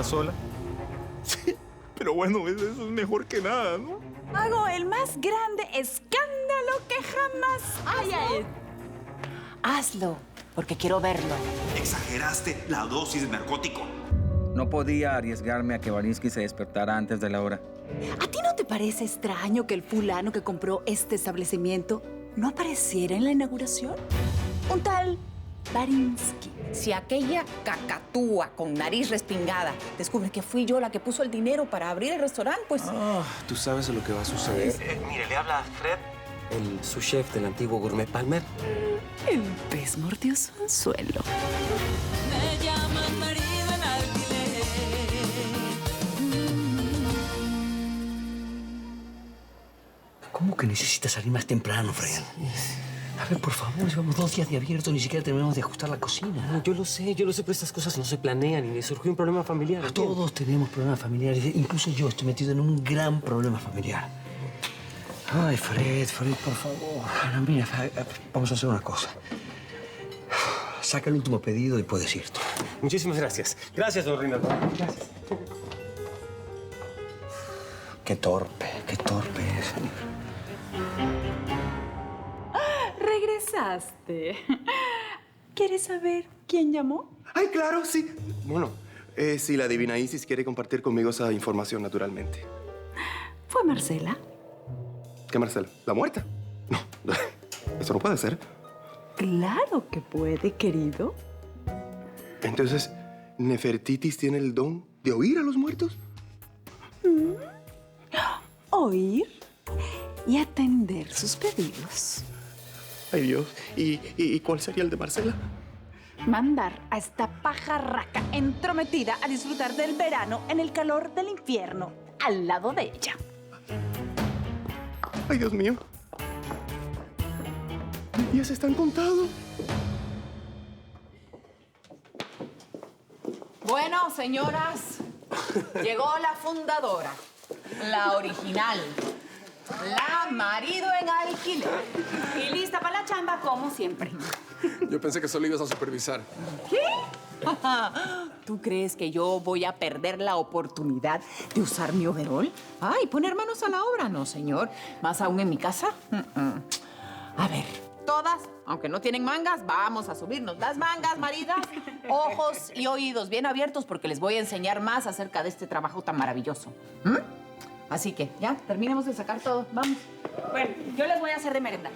cocina sola. Sí, pero bueno, eso es mejor que nada, ¿no? Hago el más grande escándalo que jamás haya hecho. Hazlo, porque quiero verlo. Exageraste la dosis de narcótico. No podía arriesgarme a que Valinsky se despertara antes de la hora. ¿A ti no te parece extraño que el fulano que compró este establecimiento no apareciera en la inauguración? Un tal Barinsky. Si aquella cacatúa con nariz respingada descubre que fui yo la que puso el dinero para abrir el restaurante, pues... ¿Tú sabes lo que va a suceder? Mire, le habla Fred, el sous-chef del antiguo Gourmet Palmer. El pez mordió su anzuelo. Me llaman marido en alquiler. ¿Cómo que necesitas salir más temprano, Fred? A ver, por favor, llevamos 2 días de abierto, ni siquiera terminamos de ajustar la cocina. No, yo lo sé, pero estas cosas no se planean y me surgió un problema familiar. Todos tenemos problemas familiares, incluso yo estoy metido en un gran problema familiar. Ay, Fred, por favor. Bueno, mira, vamos a hacer una cosa. Saca el último pedido y puedes irte. Muchísimas gracias. Gracias, don Reinaldo. Gracias. Qué torpe es. Regresaste. ¿Quieres saber quién llamó? Ay, claro, sí. Bueno, si la divina Isis quiere compartir conmigo esa información, naturalmente. Fue Marcela. ¿Qué, Marcela? ¿La muerta? No, eso no puede ser. Claro que puede, querido. Entonces, ¿Nefertitis tiene el don de oír a los muertos? Oír y atender sus pedidos. Ay, Dios. ¿Y cuál sería el de Marcela? Mandar a esta pajarraca entrometida a disfrutar del verano en el calor del infierno al lado de ella. Ay, Dios mío. Mis días están contados. Bueno, señoras, llegó la fundadora, la original, la marido en alquiler. Y lista para la chamba, como siempre. Yo pensé que solo ibas a supervisar. ¿Qué? ¿Tú crees que yo voy a perder la oportunidad de usar mi overol? Ay, poner manos a la obra, no, señor. Más aún en mi casa. A ver, todas, aunque no tienen mangas, vamos a subirnos las mangas, maridas. Ojos y oídos bien abiertos porque les voy a enseñar más acerca de este trabajo tan maravilloso. Así que, ya, terminemos de sacar todo. Vamos. Bueno, yo les voy a hacer de merendar.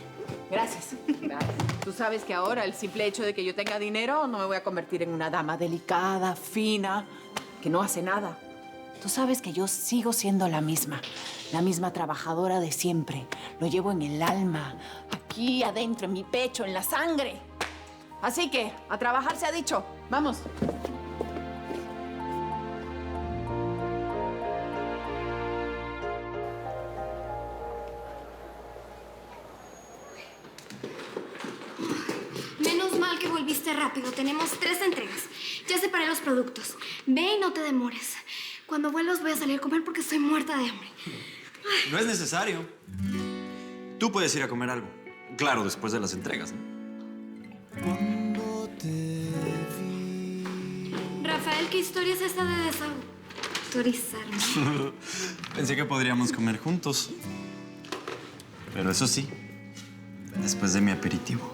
Gracias. Gracias. Tú sabes que ahora el simple hecho de que yo tenga dinero no me voy a convertir en una dama delicada, fina, que no hace nada. Tú sabes que yo sigo siendo la misma trabajadora de siempre. Lo llevo en el alma, aquí adentro, en mi pecho, en la sangre. Así que, a trabajar se ha dicho. Vamos. Menos mal que volviste rápido. Tenemos 3 entregas. Ya separé los productos. Ve y no te demores. Cuando vuelvas voy a salir a comer porque estoy muerta de hambre. Ay. No es necesario. Tú puedes ir a comer algo. Claro, después de las entregas, ¿no? Rafael, ¿qué historia es esta de desautorizarme? Pensé que podríamos comer juntos. Pero eso sí, después de mi aperitivo.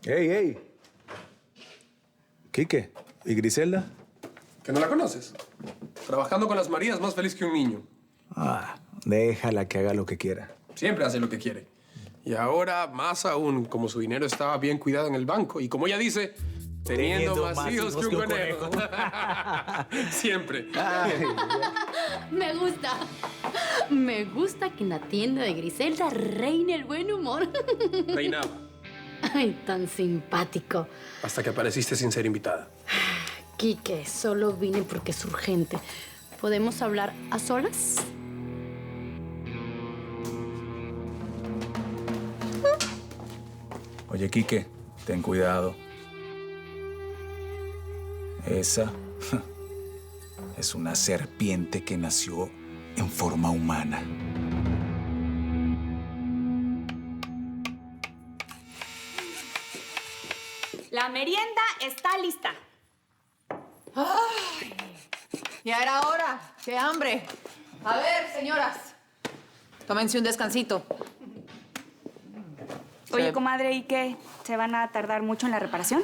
¡Ey! Quique, ¿y Griselda? ¿Que no la conoces? Trabajando con las Marías, más feliz que un niño. Déjala que haga lo que quiera. Siempre hace lo que quiere. Y ahora, más aún, como su dinero estaba bien cuidado en el banco. Y como ella dice, teniendo más hijos que un conejo. Siempre. Me gusta. Me gusta que en la tienda de Griselda reine el buen humor. Reinaba. Ay, tan simpático. Hasta que apareciste sin ser invitada. Quique, solo vine porque es urgente. ¿Podemos hablar a solas? Oye, Quique, ten cuidado. Esa es una serpiente que nació en forma humana. merienda está lista. ¡Ay! Ya era hora. ¡Qué hambre! A ver, señoras. Tómense un descansito. Oye, comadre, ¿y qué? ¿Se van a tardar mucho en la reparación?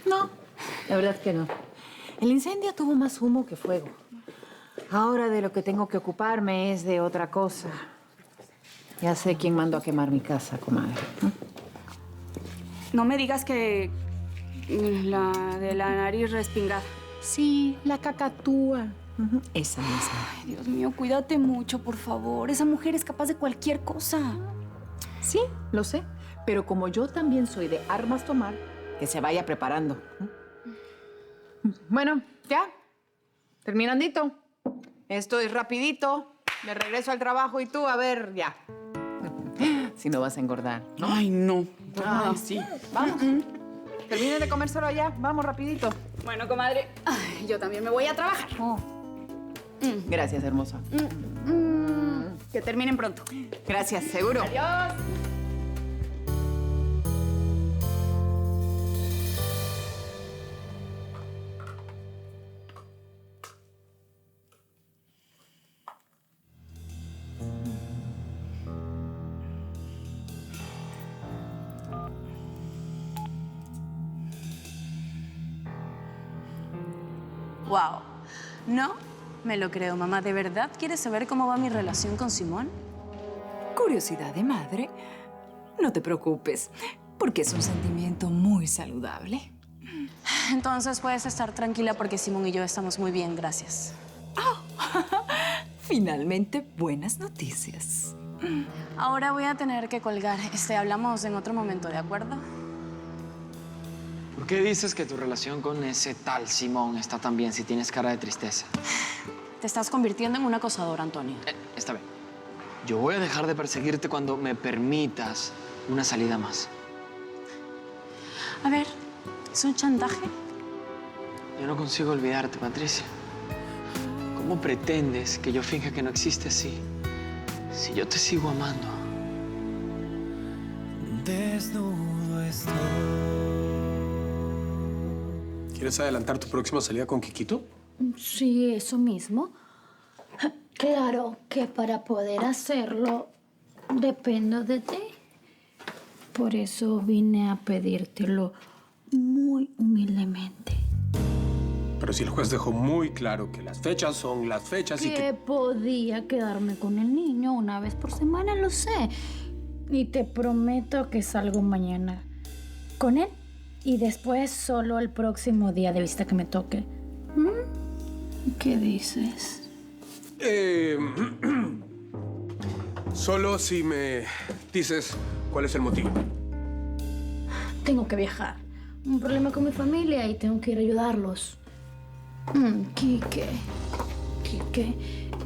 No, la verdad que no. El incendio tuvo más humo que fuego. Ahora de lo que tengo que ocuparme es de otra cosa. Ya sé quién mandó a quemar mi casa, comadre. No me digas que la de la nariz respingada. Sí, la cacatúa. Esa misma. Ay, Dios mío, cuídate mucho, por favor. Esa mujer es capaz de cualquier cosa. Sí, lo sé. Pero como yo también soy de armas tomar, que se vaya preparando. Bueno, ya. Terminandito. Esto es rapidito. Me regreso al trabajo y tú, a ver, ya. Si no vas a engordar. Ay, no. Ay, sí. Vamos. Terminen de comérselo allá. Vamos, rapidito. Bueno, comadre, ay, yo también me voy a trabajar. Gracias, hermosa. Que terminen pronto. Gracias, seguro. Adiós. Wow. No me lo creo, mamá. ¿De verdad quieres saber cómo va mi relación con Simón? Curiosidad de madre. No te preocupes, porque es un sentimiento muy saludable. Entonces puedes estar tranquila porque Simón y yo estamos muy bien, gracias. Finalmente, buenas noticias. Ahora voy a tener que colgar. Hablamos en otro momento, ¿de acuerdo? ¿Por qué dices que tu relación con ese tal Simón está tan bien si tienes cara de tristeza? Te estás convirtiendo en un acosador, Antonio. Está bien. Yo voy a dejar de perseguirte cuando me permitas una salida más. A ver, ¿es un chantaje? Yo no consigo olvidarte, Patricia. ¿Cómo pretendes que yo finja que no existes si yo te sigo amando? Desnudo estoy. ¿Quieres adelantar tu próxima salida con Kikito? Sí, eso mismo. Claro que para poder hacerlo dependo de ti. Por eso vine a pedírtelo muy humildemente. Pero si el juez dejó muy claro que las fechas son las fechas y Que que... podía quedarme con el niño una vez por semana, lo sé. Y te prometo que salgo mañana con él. Y después solo el próximo día de vista que me toque. ¿Qué dices? Solo si me dices cuál es el motivo. Tengo que viajar. Un problema con mi familia y tengo que ir a ayudarlos. Quique,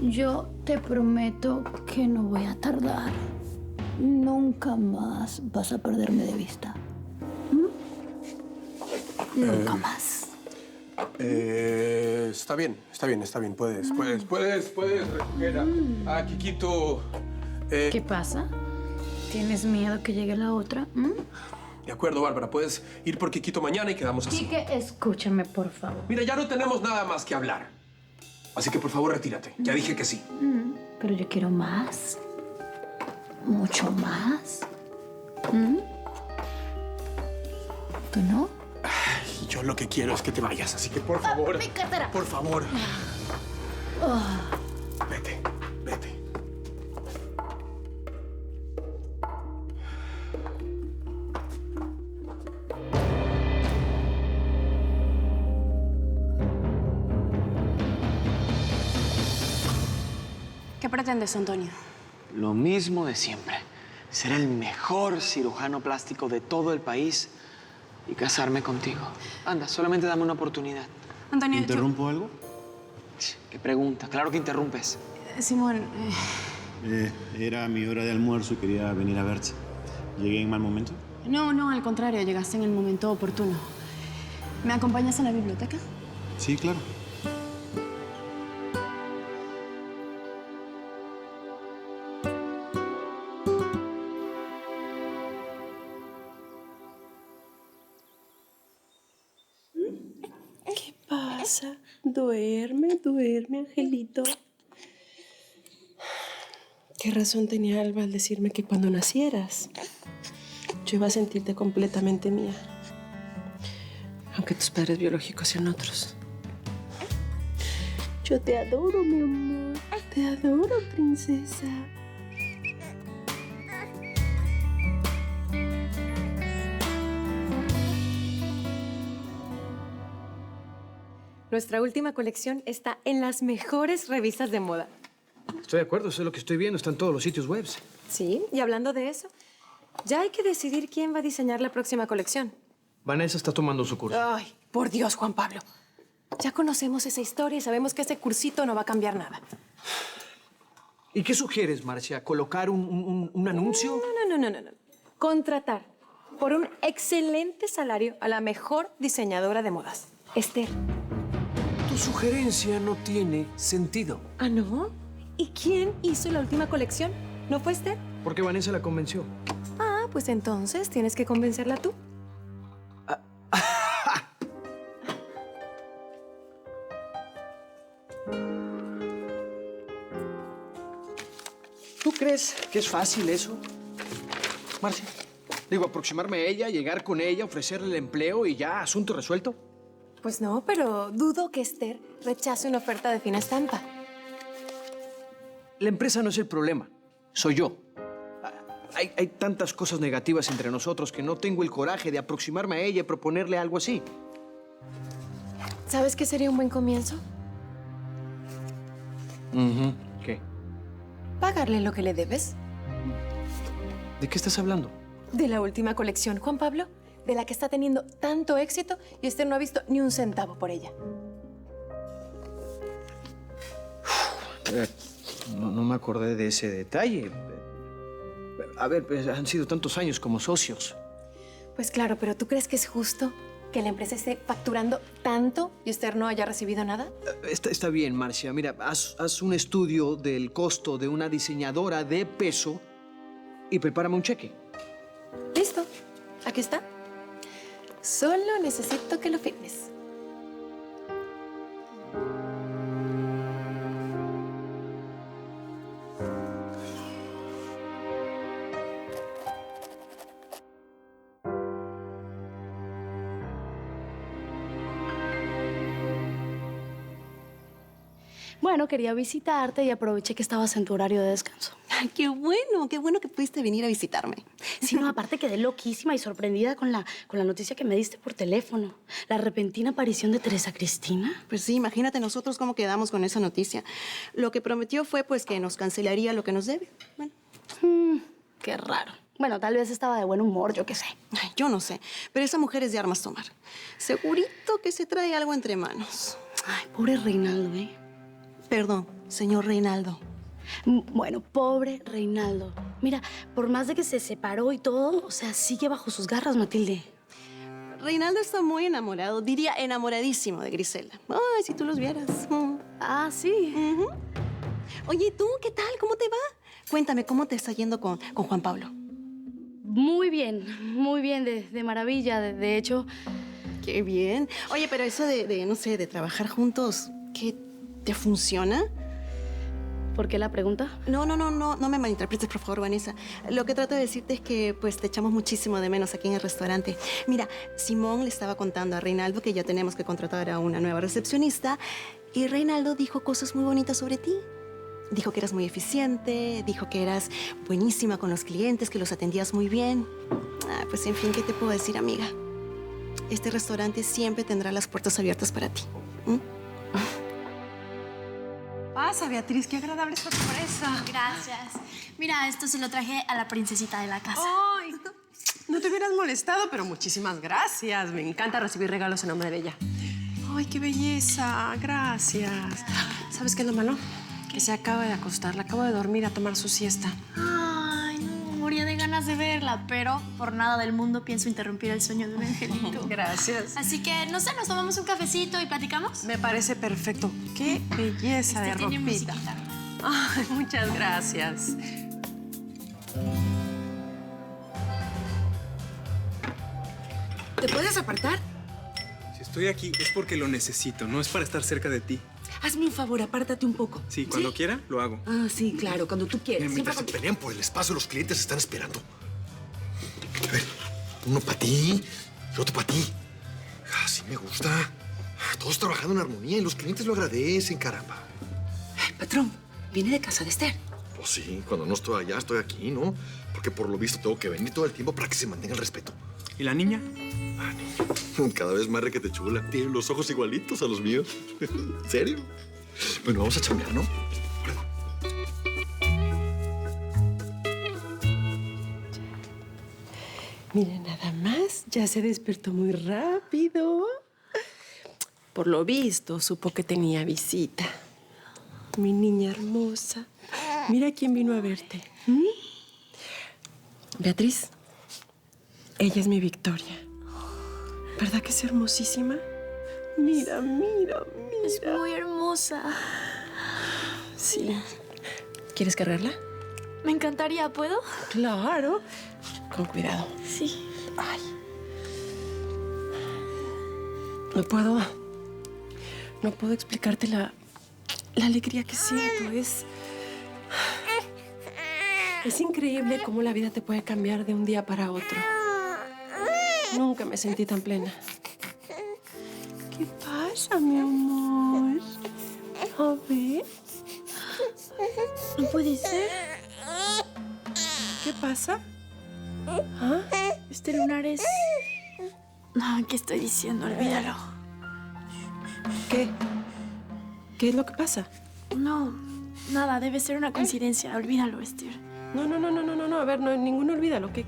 yo te prometo que no voy a tardar. Nunca más vas a perderme de vista. Nunca más. Está bien. Puedes recoger a Kikito. ¿Qué pasa? ¿Tienes miedo que llegue la otra? De acuerdo, Bárbara. Puedes ir por Kikito mañana y quedamos así. Quique, escúchame, por favor. Mira, ya no tenemos nada más que hablar. Así que, por favor, retírate. Ya dije que sí. Pero yo quiero más. Mucho más. ¿Tú no? Y yo lo que quiero es que te vayas, así que, por favor. ¡Mi cartera! Por favor. Ah. Vete. ¿Qué pretendes, Antonio? Lo mismo de siempre. Ser el mejor cirujano plástico de todo el país y casarme contigo. Anda, solamente dame una oportunidad. Antonio, ¿Interrumpo algo? ¿Qué pregunta? Claro que interrumpes. Simón, Era mi hora de almuerzo y quería venir a verte. ¿Llegué en mal momento? no, al contrario, llegaste en el momento oportuno. ¿Me acompañas a la biblioteca? Sí, claro. pasa? Duerme, duerme, Angelito. ¿Qué razón tenía Alba al decirme que cuando nacieras yo iba a sentirte completamente mía? Aunque tus padres biológicos sean otros. Yo te adoro, mi amor. Te adoro, princesa. Nuestra última colección está en las mejores revistas de moda. Estoy de acuerdo, eso es lo que estoy viendo. Está en todos los sitios web. Sí, y hablando de eso, ya hay que decidir quién va a diseñar la próxima colección. Vanessa está tomando su curso. Ay, por Dios, Juan Pablo. Ya conocemos esa historia y sabemos que ese cursito no va a cambiar nada. ¿Y qué sugieres, Marcia? ¿Colocar un anuncio? No. Contratar por un excelente salario a la mejor diseñadora de modas, Esther. Tu sugerencia no tiene sentido. ¿Ah, no? ¿Y quién hizo la última colección? ¿No fue Esther? Porque Vanessa la convenció. Ah, pues entonces tienes que convencerla tú. ¿Tú crees que es fácil eso, Marcia? Digo, aproximarme a ella, llegar con ella, ofrecerle el empleo y ya, asunto resuelto. Pues no, pero dudo que Esther rechace una oferta de fina estampa. La empresa no es el problema, soy yo. Hay tantas cosas negativas entre nosotros que no tengo el coraje de aproximarme a ella y proponerle algo así. ¿Sabes qué sería un buen comienzo? ¿Qué? Pagarle lo que le debes. ¿De qué estás hablando? De la última colección, Juan Pablo, de la que está teniendo tanto éxito y Esther no ha visto ni un centavo por ella. No me acordé de ese detalle. A ver, pues, han sido tantos años como socios. Pues claro, pero ¿tú crees que es justo que la empresa esté facturando tanto y Esther no haya recibido nada? Está bien, Marcia. Mira, haz un estudio del costo de una diseñadora de peso y prepárame un cheque. Listo. Aquí está. Solo necesito que lo firmes. Bueno, quería visitarte y aproveché que estabas en tu horario de descanso. Ay, qué bueno que pudiste venir a visitarme. Sí, no, aparte quedé loquísima y sorprendida con la noticia que me diste por teléfono. La repentina aparición de Teresa Cristina. Pues sí, imagínate nosotros cómo quedamos con esa noticia. Lo que prometió fue pues que nos cancelaría lo que nos debe. Bueno. Qué raro. Bueno, tal vez estaba de buen humor, yo qué sé. Ay, yo no sé, pero esa mujer es de armas tomar. Segurito que se trae algo entre manos. Ay, pobre Reinaldo, ¿eh? Perdón, señor Reinaldo. Bueno, pobre Reinaldo. Mira, por más de que se separó y todo, o sea, sigue bajo sus garras, Matilde. Reinaldo está muy enamorado, diría enamoradísimo de Griselda. Ay, si tú los vieras. Ah, sí. Oye, ¿tú qué tal? ¿Cómo te va? Cuéntame, ¿cómo te está yendo con Juan Pablo? Muy bien, de maravilla. De hecho... Qué bien. Oye, pero eso no sé, de trabajar juntos, ¿qué te funciona? ¿Por qué la pregunta? No me malinterpretes, por favor, Vanessa. Lo que trato de decirte es que, pues, te echamos muchísimo de menos aquí en el restaurante. Mira, Simón le estaba contando a Reinaldo que ya tenemos que contratar a una nueva recepcionista y Reinaldo dijo cosas muy bonitas sobre ti. Dijo que eras muy eficiente, dijo que eras buenísima con los clientes, que los atendías muy bien. Pues, en fin, ¿qué te puedo decir, amiga? Este restaurante siempre tendrá las puertas abiertas para ti. Pasa, Beatriz, qué agradable sorpresa. Gracias. Mira, esto se lo traje a la princesita de la casa. Ay, no te hubieras molestado, pero muchísimas gracias. Me encanta recibir regalos en nombre de ella. Ay, qué belleza. Gracias. ¿Sabes qué es lo malo? Que se acaba de acostar, la acabo de dormir a tomar su siesta. Ay, no, moría de ganas de verla, pero por nada del mundo pienso interrumpir el sueño de un angelito. Gracias. Así que, no sé, ¿nos tomamos un cafecito y platicamos? Me parece perfecto. Qué belleza de tiene ropita. musiquita. Ay, muchas gracias. ¿Te puedes apartar? estoy aquí es porque lo necesito, no es para estar cerca de ti. Hazme un favor, apártate un poco. Sí, cuando quiera, lo hago. Ah, sí, claro, cuando tú quieras. Mientras se pelean por el espacio, los clientes están esperando. A ver, uno para ti y otro para ti. Así me gusta. Todos trabajando en armonía y los clientes lo agradecen, caramba. Patrón, viene de casa de Esther. Pues sí, cuando no estoy allá, estoy aquí, ¿no? Porque por lo visto tengo que venir todo el tiempo para que se mantenga el respeto. ¿Y la niña? Ah, niña. Cada vez más requete chula. Tiene los ojos igualitos a los míos. ¿En serio? Bueno, vamos a chambear, ¿no? Mira, nada más, ya se despertó muy rápido. Por lo visto, supo que tenía visita. Mi niña hermosa. Mira quién vino a verte. Beatriz, ella es mi Victoria. ¿Verdad que es hermosísima? Mira, mira, mira. Es muy hermosa. Sí. ¿Quieres cargarla? Me encantaría, ¿puedo? Claro. Con cuidado. Sí. Ay. No puedo explicarte la alegría que siento. Es increíble cómo la vida te puede cambiar de un día para otro. Nunca me sentí tan plena. ¿Qué pasa, mi amor? A ver. No puede ser. ¿Qué pasa? ¿Ah? Este lunar es... No, ¿qué estoy diciendo? Olvídalo. ¿Qué? ¿Qué es lo que pasa? No, nada, debe ser una coincidencia. Olvídalo, Esther. No. A ver, no, ninguno olvídalo. ¿Qué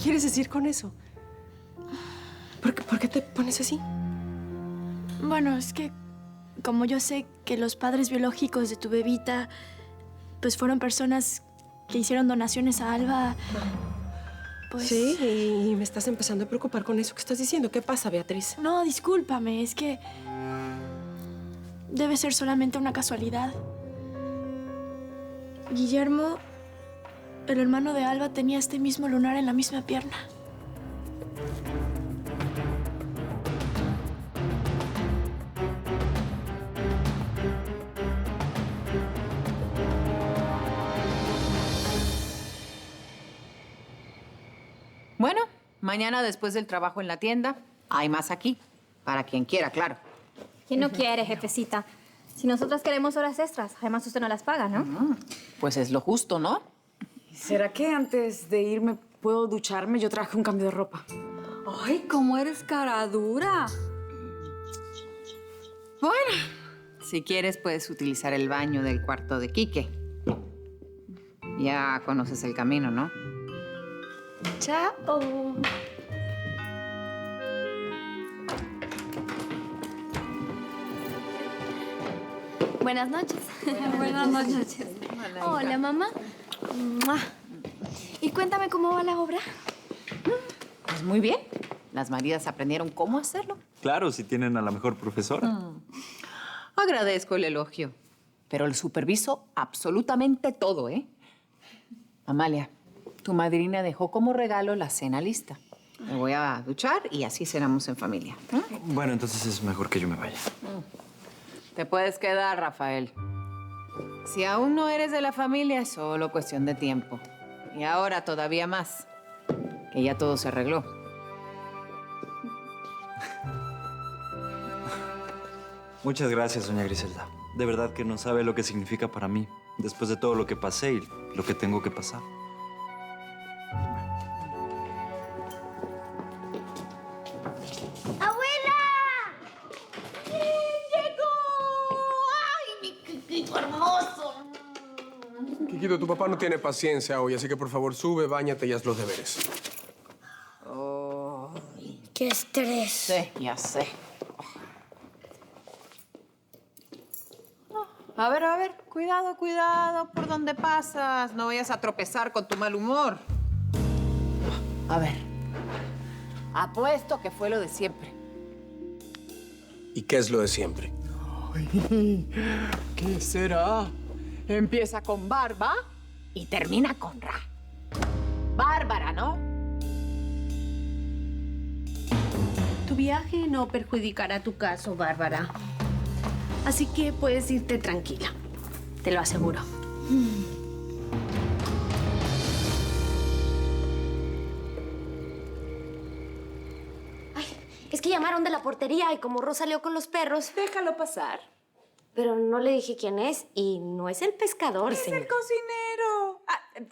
quieres decir con eso? ¿Por qué te pones así? Bueno, es que como yo sé que los padres biológicos de tu bebita pues fueron personas que hicieron donaciones a Alba, pues... Sí, y me estás empezando a preocupar con eso que estás diciendo. ¿Qué pasa, Beatriz? No, discúlpame, es que debe ser solamente una casualidad. Guillermo, el hermano de Alba, tenía este mismo lunar en la misma pierna. Bueno, mañana después del trabajo en la tienda, hay más aquí. Para quien quiera, claro. ¿Quién no quiere, jefecita? Si nosotras queremos horas extras, además usted no las paga, ¿no? Pues es lo justo, ¿no? ¿Será que antes de irme puedo ducharme? Yo traje un cambio de ropa. Ay, cómo eres cara dura. Bueno, si quieres puedes utilizar el baño del cuarto de Quique. Ya conoces el camino, ¿no? Chao. Buenas noches. Buenas noches. Hola, mamá. ¡Mua! Y cuéntame cómo va la obra. Pues muy bien. Las maridas aprendieron cómo hacerlo. Claro, si tienen a la mejor profesora. Agradezco el elogio, pero el superviso absolutamente todo, ¿eh? Amalia, tu madrina dejó como regalo la cena lista. Me voy a duchar y así cenamos en familia. Bueno, entonces es mejor que yo me vaya. Te puedes quedar, Rafael. Si aún no eres de la familia, es solo cuestión de tiempo. Y ahora todavía más, que ya todo se arregló. Muchas gracias, doña Griselda. De verdad que no sabe lo que significa para mí, después de todo lo que pasé y lo que tengo que pasar. ¡Abuela! ¡Llegó! ¡Ay, mi Quiquito hermoso! Quiquito, tu papá no tiene paciencia hoy, así que por favor sube, báñate y haz los deberes. ¡Qué estrés! Sí, ya sé. A ver, cuidado, cuidado, por dónde pasas. No vayas a tropezar con tu mal humor. A ver, apuesto que fue lo de siempre. ¿Y qué es lo de siempre? ¿Qué será? Empieza con Barba y termina con Ra. Bárbara, ¿no? Tu viaje no perjudicará tu caso, Bárbara. Así que puedes irte tranquila. Te lo aseguro. Es que llamaron de la portería y como Rosa salió con los perros... Déjalo pasar. Pero no le dije quién es y no es el pescador, Es señor. el cocinero.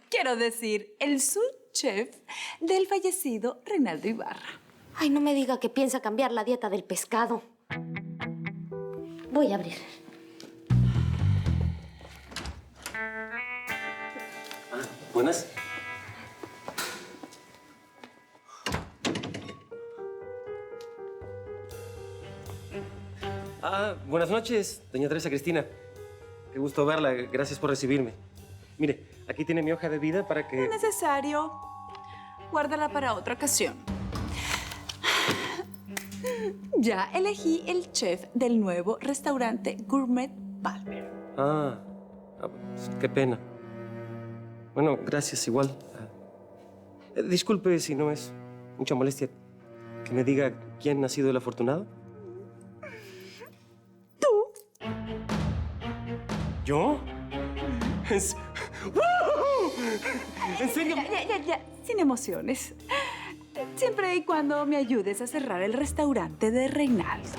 Quiero decir, el subchef del fallecido Reinaldo Ibarra. Ay, no me diga que piensa cambiar la dieta del pescado. Voy a abrir. Buenas. Buenas noches, doña Teresa Cristina. Qué gusto verla. Gracias por recibirme. Mire, aquí tiene mi hoja de vida para No que... es necesario. Guárdala para otra ocasión. Ya elegí el chef del nuevo restaurante Gourmet Palmer. Pues, qué pena. Bueno, gracias igual. Disculpe si no es mucha molestia que me diga quién ha sido el afortunado. ¿Tú? ¿Yo? ¿En serio? Ya. Sin emociones. Siempre y cuando me ayudes a cerrar el restaurante de Reinaldo.